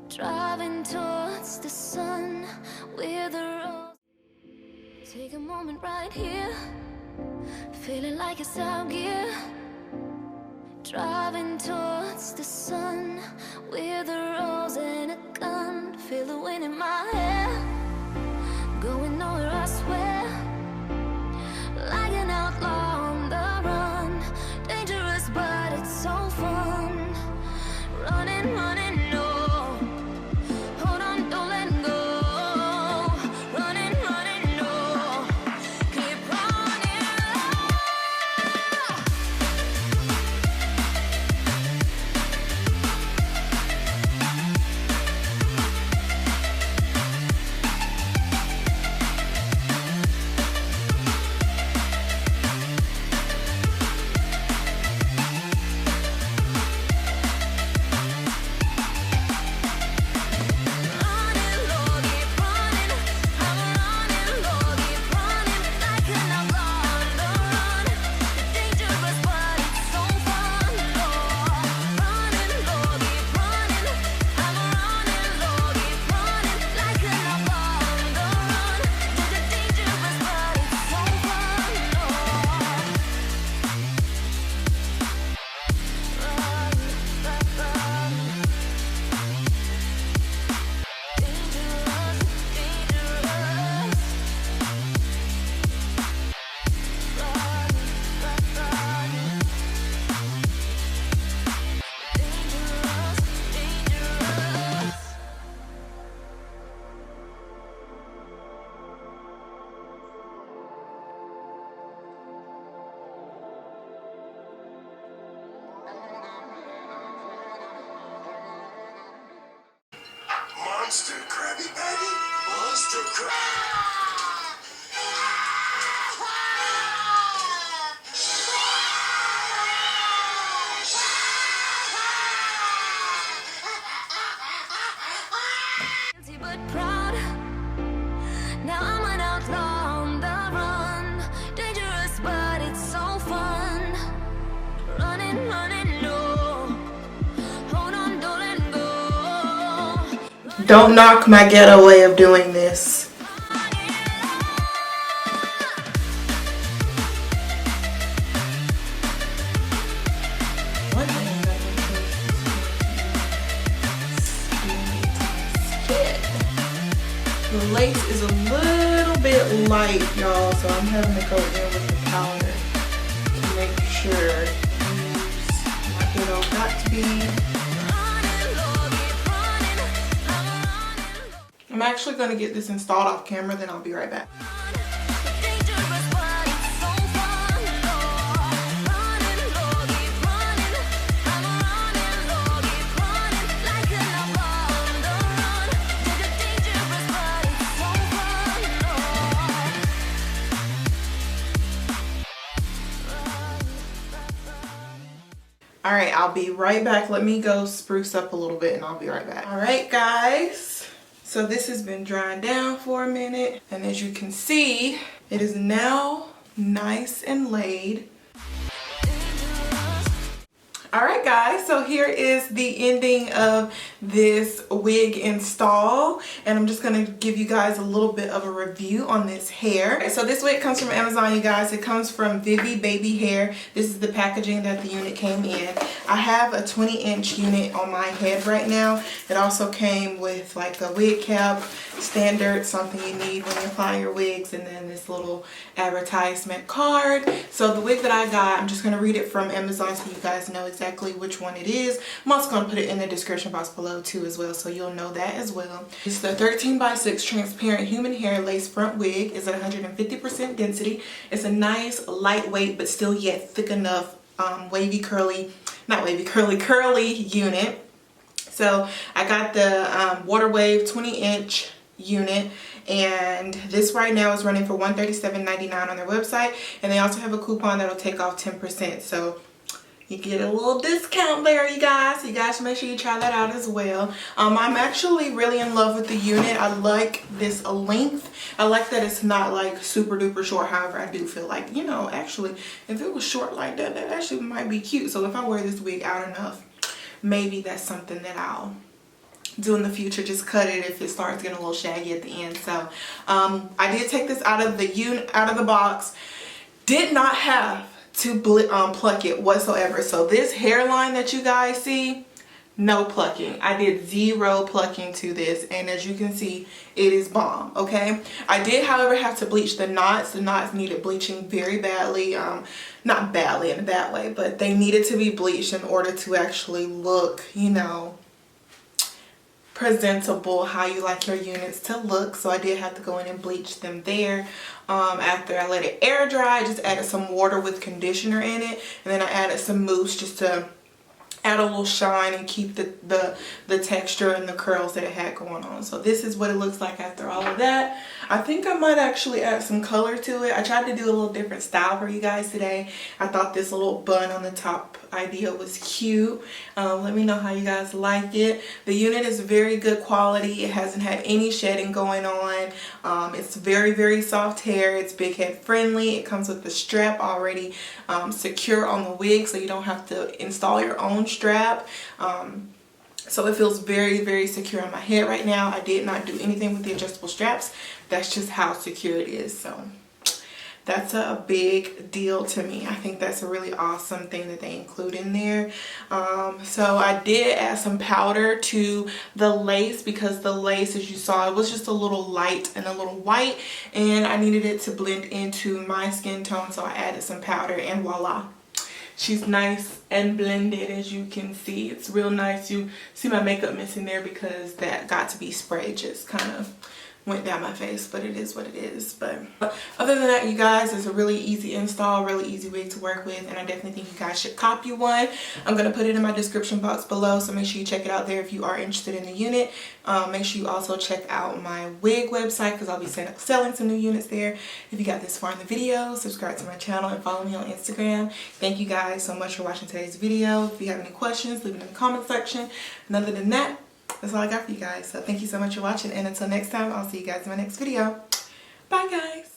Driving towards the sun with the road. Take a moment right here, feeling like it's out gear. Driving towards the sun with a rose and a gun. Feel the wind in my hair, going nowhere I swear. Like an outlaw on the run, dangerous but it's so fun. Running, running, no. Hold on, don't let go. Running, running, no. Keep running. Monster Krabby Patty, Monster Krabby. Guilty but proud. Now I'm an outlaw on the run. Dangerous but it's so fun. Running, running, no. Hold on, don't let go. Don't knock my ghetto way of doing this. The lace is a little bit light, y'all, so I'm having to go in with the powder to make sure my ghetto got to be. I'm actually going to get this installed off camera, then I'll be right back. Alright, I'll be right back. Let me go spruce up a little bit and I'll be right back. Alright guys, so this has been drying down for a minute, and as you can see, it is now nice and laid. Alright guys, so here is the ending of this wig install, and I'm just going to give you guys a little bit of a review on this hair. So this wig comes from Amazon, you guys. It comes from VIVIBABY Hair. This is the packaging that the unit came in. I have a 20-inch unit on my head right now. It also came with like a wig cap, standard, something you need when you apply your wigs, and then this little advertisement card. So the wig that I got, I'm just going to read it from Amazon so you guys know exactly which one it is. I'm also going to put it in the description box below too as well, so you'll know that as well. It's the 13x6 transparent human hair lace front wig. It's at 150% density. It's a nice lightweight but still yet thick enough curly unit. So I got the Water Wave 20-inch unit, and this right now is running for $137.99 on their website, and they also have a coupon that'll take off 10%, so you get a little discount there, you guys. So you guys make sure you try that out as well. I'm actually really in love with the unit. I like this length. I like that it's not like super duper short. However, I do feel like, you know, actually if it was short like that, that actually might be cute. So if I wear this wig out enough, maybe that's something that I'll do in the future. Just cut it if it starts getting a little shaggy at the end. So I did take this out of the box. Did not have to pluck it whatsoever. So this hairline that you guys see, no plucking. I did 0 plucking to this, and as you can see, it is bomb. Okay, I did however have to bleach the knots. The knots needed bleaching very badly. Not badly in a bad way, but they needed to be bleached in order to actually look, you know, presentable, how you like your units to look. So I did have to go in and bleach them there. After I let it air dry, I just added some water with conditioner in it, and then I added some mousse just to add a little shine and keep the texture and the curls that it had going on. So this is what it looks like after all of that. I think I might actually add some color to it. I tried to do a little different style for you guys today. I thought this little bun on the top idea was cute. Let me know how you guys like it. The unit is very good quality. It hasn't had any shedding going on. It's very, very soft hair. It's big head friendly. It comes with the strap already secure on the wig, so you don't have to install your own strap. So it feels very, very secure on my head right now. I did not do anything with the adjustable straps. That's just how secure it is. So that's a big deal to me. I think that's a really awesome thing that they include in there. So I did add some powder to the lace, because the lace, as you saw, it was just a little light and a little white, and I needed it to blend into my skin tone, so I added some powder, and voila. She's nice and blended, as you can see. It's real nice. You see my makeup missing there because that got to be sprayed, just kind of went down my face, but it is what it is. But other than that, you guys, it's a really easy install, really easy wig to work with, and I definitely think you guys should copy one. I'm going to put it in my description box below, so make sure you check it out there if you are interested in the unit. Make sure you also check out my wig website, because I'll be selling some new units there. If you got this far in the video, subscribe to my channel and follow me on Instagram. Thank you guys so much for watching today's video. If you have any questions, leave it in the comment section. And other than that, that's all I got for you guys. So thank you so much for watching, and until next time, I'll see you guys in my next video. Bye guys.